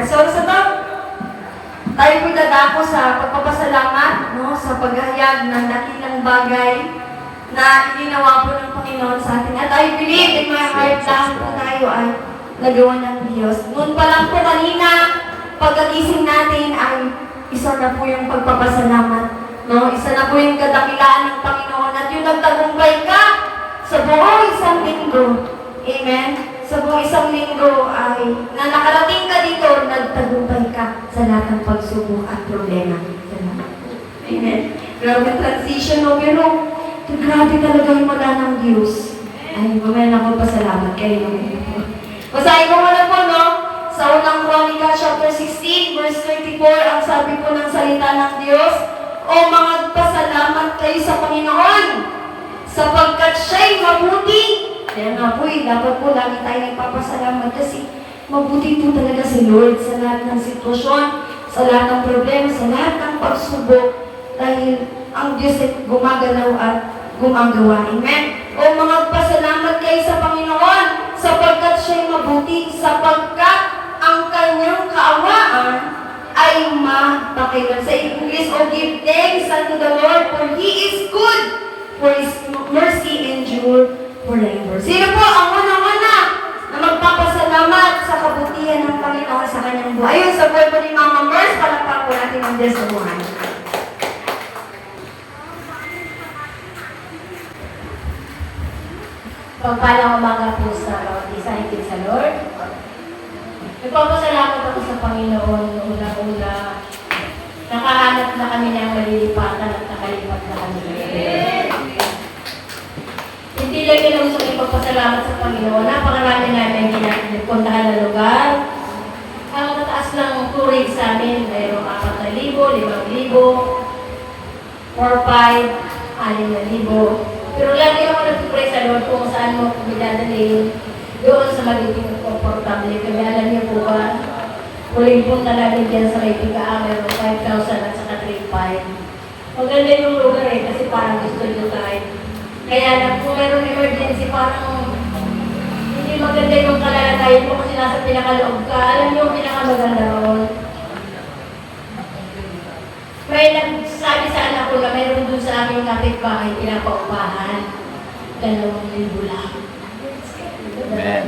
So, sa to, tayo po'y dadako sa pagpapasalamat, no, sa paghahayag ng dakilang bagay na ginawa po ng Panginoon sa atin. At I believe in my heart lahat po tayo ay nagawa ng Diyos. Noon pa lang po kanina, pagkagising natin ay isa na po yung pagpapasalamat. No? Isa na po yung kadakilaan ng Panginoon at yung nagtagumpay ka sa buong isang linggo. Amen? Sa buong isang linggo ay na nakarating ka dito, nagtagumpay ka sa lahat ng pagsubok at problema. Amen? Grabe transition, no? Pero grabe talaga yung wala ng Diyos. Ay, mamaya na ako pasalamat kayo. Basahin ko muna po, no? Sa unang Chronica, chapter 16, verse 34, ang sabi po ng salita ng Diyos, O magpasalamat kayo sa Panginoon, sapagkat siya'y mabuti. Kaya nga po, dapat po lagi tayo nagpapasalamat kasi mabuti po talaga si Lord sa lahat ng sitwasyon, sa lahat ng problema, sa lahat ng pagsubok, dahil ang Diyos ay gumagalaw at gumagawa. Amen? O magpasalamat kayo sa Panginoon, sapagkat siya'y mabuti, sapagkat ang kanyang kaawaan ay mapakilan. Sa English, O give thanks unto the Lord, for He is good, for His mercy endure forever. Sino po ang una-una na magpapasalamat sa kabutihan ng Panginoon sa kanyang buhay? Ayun, sa word po ni Mama Merce, palakpak po natin ang Diyos sa buhay. Pagpalang umaga po sa bawat isa, higit sa Lord. Nagpapasalamat ako sa Panginoon noong una-una. Nakahanap na kami ng malilipatan at nakalipat na kami. Hindi lang yun ang gusto ipagpasalamat sa Panginoon. Napakarami namin puntahan na lugar. Ang mataas ng touring sa amin, mayroong 4,000, 5,000, 4,500, 6,000. Pero lagi ako nagpipray sa Lord kung saan mo kami dadalhin doon sa magiging komportable. Kaya alam niyo po ba, huling punta namin dyan sa may Pigaang, mayroong 5,000 at saka 3,500. Maganda yung lugar kasi parang gusto nyo tayo. Kaya lang kung mayroong emergency, parang hindi maganda yung kalalagayan mo kasi nasa pinakaloob ka. Alam niyo yung pinakamaganda roon. May nagsabi sa anak ko na mayroon doon sa aming kapitbahay, pinapaupahan. 2,000 lang. Amen.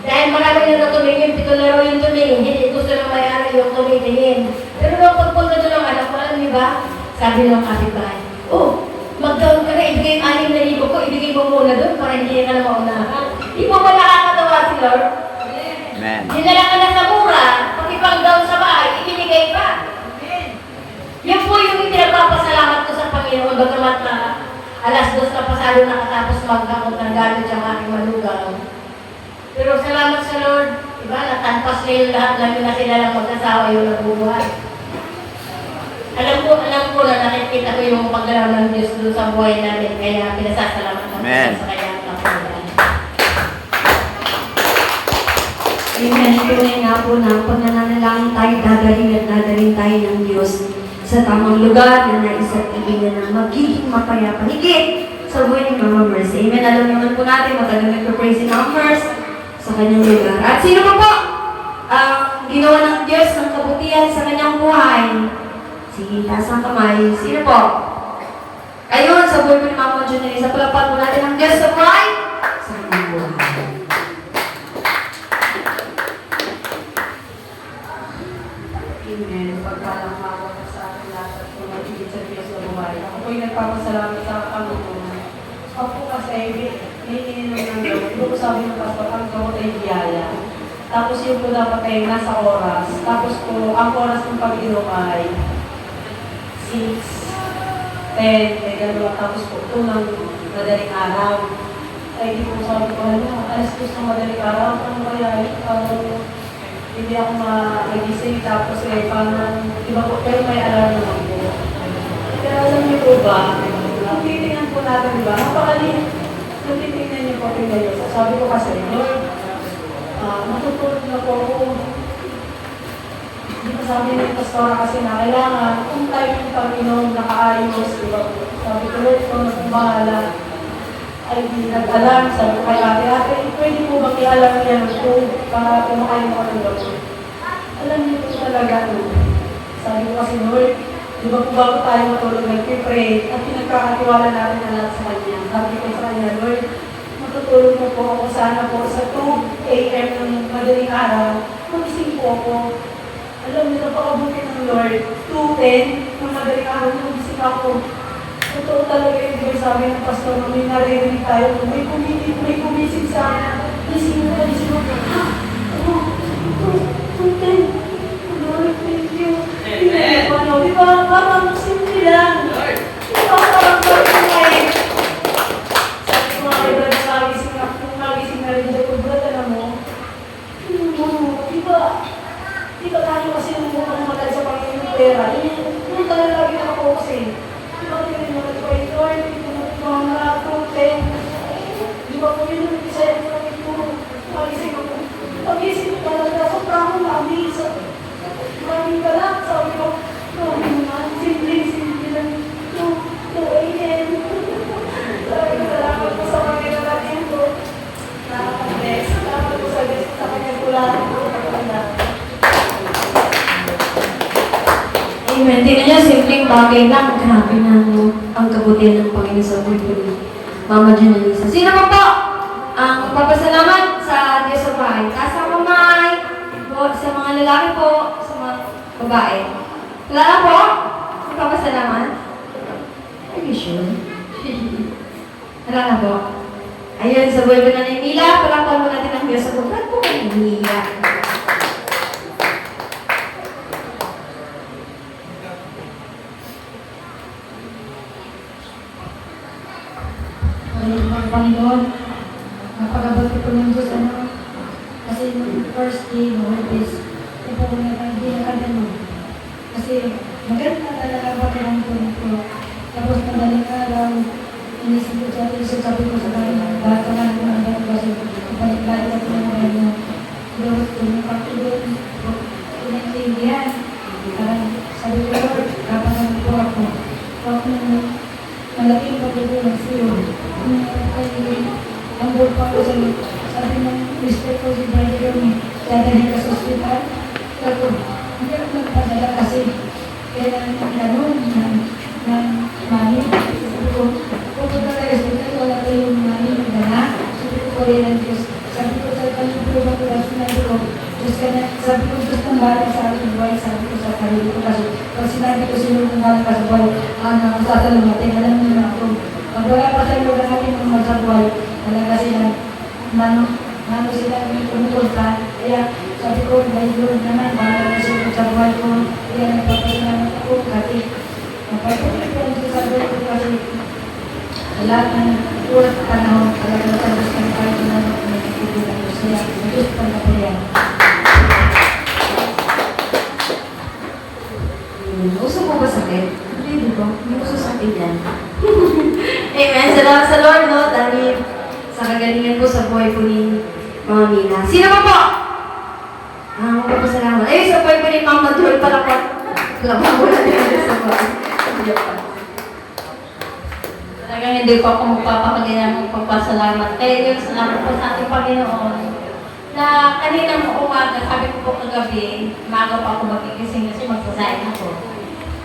Dahil marami na tumingin, 7 na raw yung tumingin, hindi gusto na may-ari yung tumingin. Pero nung pagpunta doon ng anak ko, alam niyo ba? Sabi ng kapitbahay, oh, mag-down ka na, ibigay 6,000 ko, ibigay mo muna doon para hindi ka na maunahan. Di po ba nakakatawa si Lord? Amen. Dinala ka na sa mura, pag ipang-down sa bahay, ibinigay pa. Yan po yung pinagpapasalamat ko sa Panginoon, bagamat na alas 2 na pasado nakatapos magkakot ng gamit yung aking malugaw. Pero salamat sa Lord, diba, natanpas na yung lahat namin na sila lang mag-asawa yung nabubuhay. Alam ko na nakikita ko yung paggalaw ng Diyos doon sa buhay namin, kaya pinasasalamat ako sa kanyang kapunan. Amen. Tunay nga po na pag nananalangin tayo, dadaling tayo ng Diyos sa tamang lugar na naisat ibigay na magiging mapayapa. Higit sa buhay ni Mama Merce. Amen. Alam naman po natin, matagal nagpa-praise si Mama Merce sa kanyang lugar. At sino po ang ginawa ng Diyos ng kabutihan sa kanyang buhay? Sige, taas ang kamay. Sino po? Ayun, sa buhay po ni Mama Junelli. Sa palapag po natin ang Diyos sa buhay sa kanyang buhay. Amen. Pagpalang mawa sa ating lahat at pumagigit sa Diyos sa buhay. Ako po'y nagpapasalamat sa Panginoon. Ako po kasi, may ininom ng Diyos. Ito po sabi ng pastor, ang gamot ay biyaya. Tapos yung po dapat ay nasa oras. Tapos po, ang oras ng pag-inom ay 6, 10, may gano'n. Tapos po, ito ng madaling araw. Ay, di po sabi ko, alas 2 ng madaling araw. Ano kaya yun? Hindi ako magising, tapos parang, iba po, pero may alarm naman po. Pero alam niyo po ba, kung titingnan po natin, di ba, napakali, kung titingnan niyo po, tingnan niyo, sabi ko kasi, Lord, matutulog na po ako. Hindi pa sabi ng pastora kasi na kailangan, kung tayo yung Panginoon nakaayos, di ba po, sabi ko, Lord, kung bahala, ay di nag-alam. Sabi ko kay ate, pwede mo bang i-alam yan kung para kumakain mo ng gamot? Alam niyo po talaga, no? Sabi ko kasi, Lord, di ba kung bago tayo matulog, nag-pray at pinagkakatiwala natin na lahat sa Kanya. Sabi ko sa Kanya, Lord, matutulog mo po ako sana po sa 2 a.m. ng madaling araw. Magising po ako. Alam niyo, napakabuti ng Lord. 2:10 ng madaling araw, magising ako. Totoo talaga yung Lord, sabi ng pastor, nung may naririnig tayo, may kumising sa akin. Gising mo. Ha? Ano? 2:10. Lord, thank you. Di ba? Parang simple lang. Di ba? Parang buhay. Sabi ko nga kay Brad, nagising na rin siya. Brad, alam mo, di ba tayo kasi nung mamatay sa Panginoon ng pera, yun talaga lagi nakapokus eh. Di ba tayo rin naman ko, Lord, mga protein. Di ba po yun yung isa yung magising ako. Magising ko talaga, sobrang akong na-amaze. Maraming ka lang, sabi ko, simple lang. 2 a.m. Sabi ko, salamat po sa Panginoon natin ko. Nakaka-bless. Salamat po sa kanyang kulaan ko. Amen. Tingnan niyo, simpleng bagay lang. Grabe na ang kabutihan ng Panginoon sa buhay ko ni Mama Junalisa. Sino pa po ang papasalamat sa Diyos sa bahay? Taas ang kamay po sa mga lalaki po, sa mga babae. Wala na po? Papasalamat? Are you sure? Wala na po. Ayun, sa buhay ko na Nila, palakpan mo natin ang Diyos sa buhay. Ba't po kayo Nila? Panginoon, napakabati po ng Diyos, kasi yung first day, no, is, ito po hindi nakagano. Kasi maganda talaga ba kailangan ko. Tapos madaling araw, inisip ko sabi ko sa kanya, bakit ka lang kung ano kasi ibalik-balik ako ng mga niya. Pero kung pagtulog, pinag-iindihan. Parang sabi ko, Lord, kapag po ako. Malaking pagdudulang siyo. Ang buong pa ko sabi ng respect ko si Brother Yomi, dadalhin ka sa hospital. Pero, hindi ako nagpadala kasi kailangan ng ganun ng mami. Sabi ko, pupunta ka sa hospital, wala kayong mami magdala. Sabi ko, rin ang Diyos. Sabi ko, sa kanilipuro ba ko lang sinabi ko, Diyos ka na, sabi ko, Diyos ng balang sa aking buhay, sabi ko sa kanilipuro ko kasi, pag sinabi ko sino ng balang ka sa buhay, ang sasalamatin, alam niyo na ako. Pag wala pa sa iyo na natin ng mga buhay, talaga sila, mano sila pumupunta. Kaya sabi ko, dahil Lord naman, bahala na sila sa buhay ko. Kaya nagpapasalamat ako kasi napatuloy ko ang sa buhay ko kasi sa lahat ng oras at panahon, talaga sa Diyos ng kahit na nagtitulungan ko sila. Sa Diyos pa na po yan. Uso po ba sakit? Hindi ba? Hindi uso sakit yan. Amen. Salamat sa Lord, no? Dahil sa kagalingan po sa buhay po ni Mama Mina. Sino pa po? Magpapasalamat. Ayun, sa buhay po ni Mama Joy pala po. Lamang mo na din sa buhay. Talagang hindi po ako magpapakagaya magpapasalamat. Kaya yung salamat po sa ating Panginoon na kaninang umaga, sabi ko po kagabi, umaga pa ako magigising kasi magsasayin ako.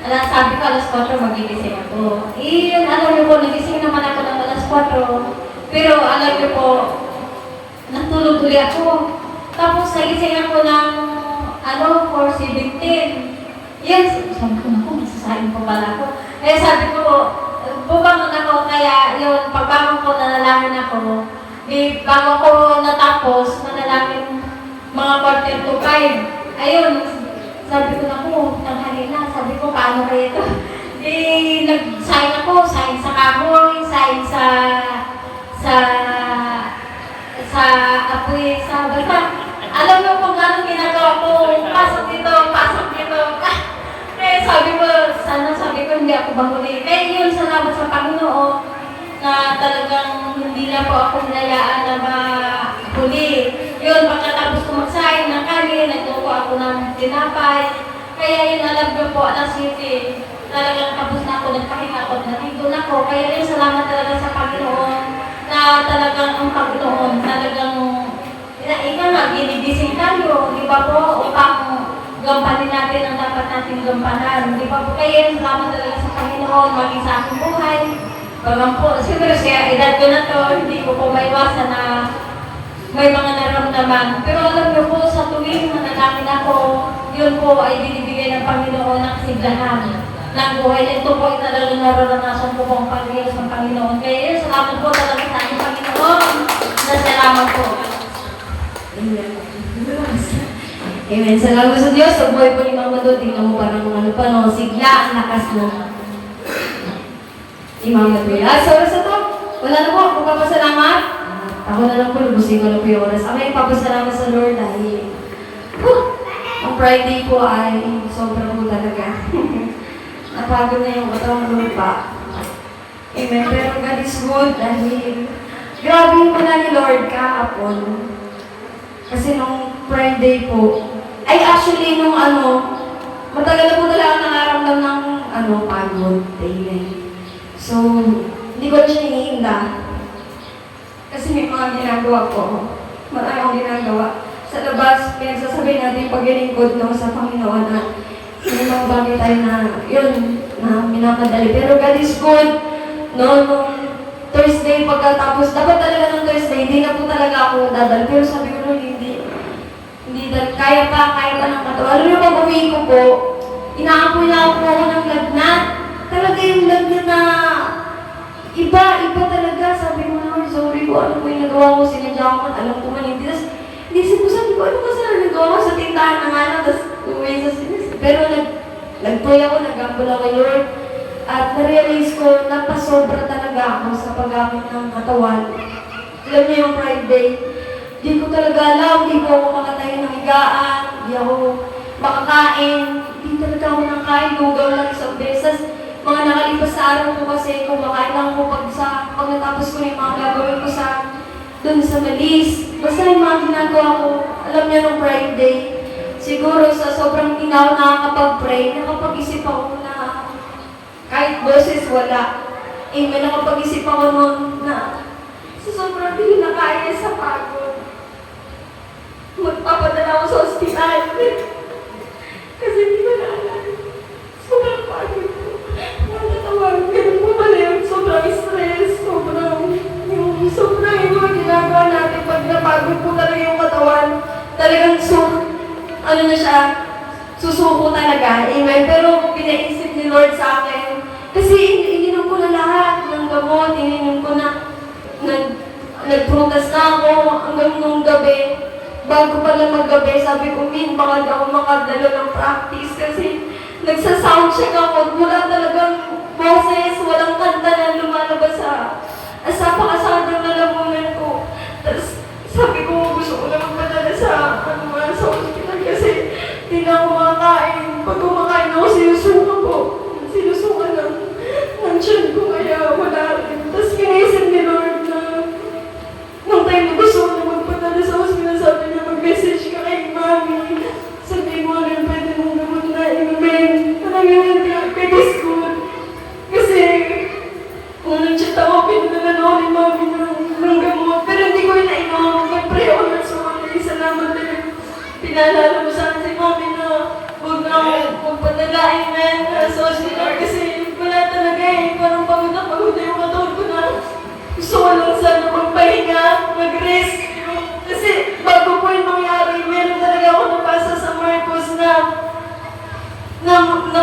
Sabi ko alas 4 magigising ako. Yun, alam niyo po, nagising naman ako ng alas 4. Pero alam niyo po, natulog ulit ako. Tapos nagising ako ng 4:17. Yes, sabi ko naku, masasayin pa pala ako. Kaya sabi ko, bubangon ako, kaya yun, pagbangon ko, nanalangin ako. Bago ko natapos, manalangin mga 4:05. Ayun, sabi ko naku, tanghali na. Sabi ko, paano kaya ito? Nag-sign ako, sign sa kahoy, sign sa apoy, sa basta. Alam mo kung anong ginagawa ko, pasok dito. Kaya sabi ko, hindi ako bangunin. Kaya yun, salamat sa Panginoon na talagang hindi na po ako nilayaan na mahuli. Yun, pagkatapos ko mag-sign ng kanin, nagtuko ako ng tinapay. Kaya yun, alam ko po, alas 7, talagang tapos na ako, nagpahinga ako, natigo na ako. Kaya yun, salamat talaga sa Panginoon na na talagang ang Panginoon, talagang, ika nga, ginigising tayo, di ba po, upang gampanin natin ang dapat natin gampanan. Di ba po kayo, salamat talaga sa Panginoon, maging sa aking buhay. Bagang po, siguro siya, edad ko na to, hindi ko po maiwasan na may mga naramdaman. Pero alam niyo po, sa tuwing manalangin ako, yun po ay binibigay ng Panginoon ng kasiglahan ng buhay. Ito po ay talagang nararanasan ko po ang Panginoon sa Panginoon. Kaya yun, salamat po talaga sa aking Panginoon. Salamat po. Amen. Amen. Salamat sa Diyos. Sa buhay po ni Mama Dot, tingnan mo parang ano pa, no? Sigla ang lakas na ni Mama Dot. Sa oras na to, wala na po. Magpapasalamat. Ako na lang po, lubusin ko na po yung oras. Ako yung papasalamat sa Lord dahil ang Friday po ay sobrang po talaga. Napagod na yung katawang lupa. Amen. Pero God is good dahil grabe yung pala ni Lord kahapon. Kasi nung Friday po, ay actually nung matagal na po talaga nakaramdam ng pagod. Amen. So, hindi ko na siya iniinda. Kasi may mga ginagawa ko. Marami akong ginagawa. Sa labas, pinagsasabihin natin yung paglilingkod sa Panginoon na may mga bagay tayo na yun, na minamadali. Pero God is good. No, nung Thursday pagkatapos, dapat talaga ng Thursday, hindi na po talaga ako dadal. Pero sabi ko nun, hindi kaya pa ng katawan. Alam niyo, pag uwi ko po, inaapoy na ako ng lagnat. Talaga yung lagnat na iba talaga. Sabi ko na, sorry po, ano po yung nagawa ko, sinadya ko man, alam ko man hindi. Tapos, inisip ko, sabi ko, ano kasi na nagawa ko sa tindahan ng tapos uwi sa sinis. Pero nag-pray ako, nag-gamble ako kay Lord. At na-realize ko, napasobra talaga ako sa paggamit ng katawan. Alam niyo yung Friday, di ko talaga alam, di ko ako makatayo ng higaan, di ako makakain, di talaga ako nakain, lugaw lang isang beses. Mga nakalipas sa araw ko kasi kumakain lang ako pag natapos ko na yung mga gagawin ko doon sa Malis. Basta yung mga ginagawa ko, alam niya nung Friday, siguro sa sobrang tinaw nakakapag-pray, nakapag-isip ako na kahit boses wala. May nakapag-isip ako noon na sa sobrang hindi na kaya sa pagod, magpapadala ako sa ospital. Kasi hindi ko na alam. Sobrang pagod ko. Matatawag, ganun po pala yung sobrang stress, sobrang yung mga ginagawa natin pag napagod po talaga yung katawan. Talagang susuko talaga. Amen. Pero pinaisip ni Lord sa akin. Kasi ininom ko na lahat ng gamot, ininom ko na, nagprutas na ako hanggang nung gabi. Bago pala maggabi, sabi ko, baka daw makadalo ng practice kasi nagsa-soundcheck ako. Wala talagang boses, walang kanta na lumalabas sa pakasadang lalamunan ko. Tapos sabi ko, gusto ko na magpadala sa hospital kasi hindi na ako makakain. Pag kumakain ako, sinusukan ko. Sinusukan ng tiyan ko, kaya wala rin. Tapos kinaisip ni Lord na nung time na gusto ko na magpadala sa hospital, sabi niya, mag-message ka kay Mami. Sabi mo, ano yung pwede mong gamot na inumin? Talagang kay school. Kasi kung nag-chat ako, pinadala na ako ni Mami ng gamot. Pero hindi ko yung nainom. Mag-pray ako ng sorry. Salamat din. Pinalala mo sa akin si Mami na huwag na ako magpadala. Amen. Sa hospital kasi wala talaga parang pagod na yung katawan ko na gusto ko lang sana magpahinga, mag-rest. Kasi bago po yung mangyari, meron talaga ako nabasa sa Marcos na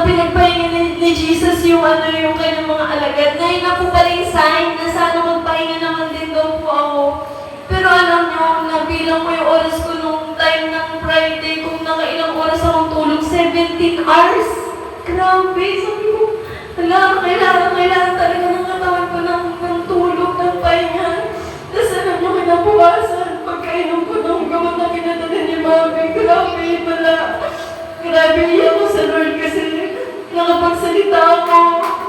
pinagpahinga ni Jesus yung kanyang mga alagad. Na yun na po pala yung sign na sana magpahinga naman din daw po ako. Pero alam nyo, nabilang ko yung oras ko nung time ng Friday, kung nakailang oras akong tulog, 17 hours. Grabe, sabi ko, kailangan talaga ng katawan ko ng tulog, ng pahinga. Tapos alam nyo, kinabukasan, pagkainom ko ng gamot na pinadala ni Mami, grabe pala. Grabe iyak ko sa Lord kasi nakapagsalita ako,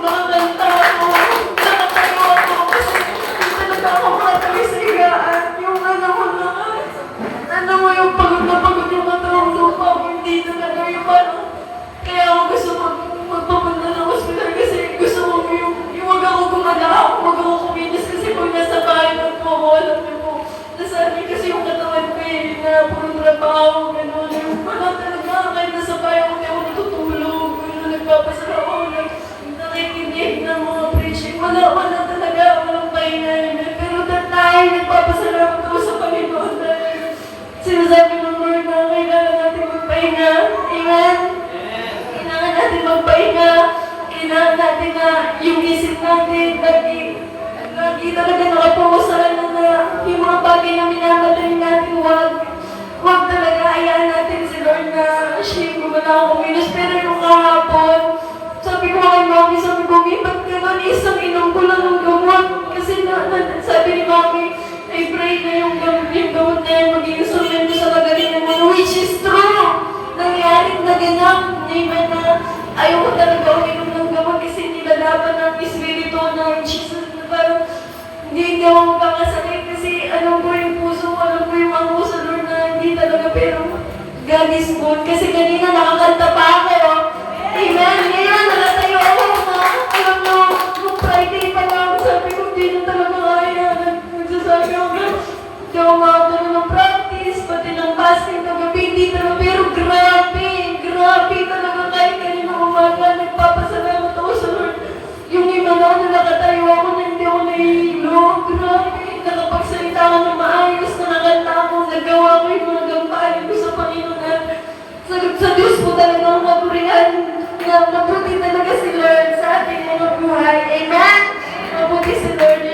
nakakanta ako, nakatayo ako kasi hindi talaga ako makatawi sa higaan. Yung yung pagod na pagod yung katawang lupa ko, hindi talaga yung parang. Kaya ako gusto magpapunta ng hospital kasi gusto ko yung wag ako gumala, wag ako kuminis kasi kung nasa bahay ng na ako minus, pero yung kahapon, sabi ko kay Mami, sabi ko, ba't gano'n, isang inom ko lang ng gamot. Kasi sabi ni Mami, I pray na yung gamot na yan maging instrumento sa kagalingan mo, which is true. Nangyari na ganyan, amen na ayaw ko talaga uminom ng gamot kasi nilalaban ng espiritu ng Jesus na parang hindi ako makakasakit kasi alam ko yung puso ko, alam ko yung ako sa Lord na hindi talaga, pero God is good. Kasi kanina nakakanta pa ako. Amen. Ngayon, nakatayo ako na, alam mo, nung Friday pa lang, sabi ko, hindi na talaga kaya. Nagsasabi ako na, hindi ako makakano ng practice, pati ng fasting kagabi, hindi talaga, pero grabe talaga kahit kanina umaga, nagpapasalamat ako sa Lord. Yung iba na nakatayo ako na hindi ako nahihilo, grabe, nakapagsalita ako ng maayos, na nakanta ako, nagawa ko yung mga gampanin ko sa Panginoon at sa Diyos po talaga ang mapurihan na mabuti talaga si Lord sa ating mga buhay. Amen? Mabuti si Lord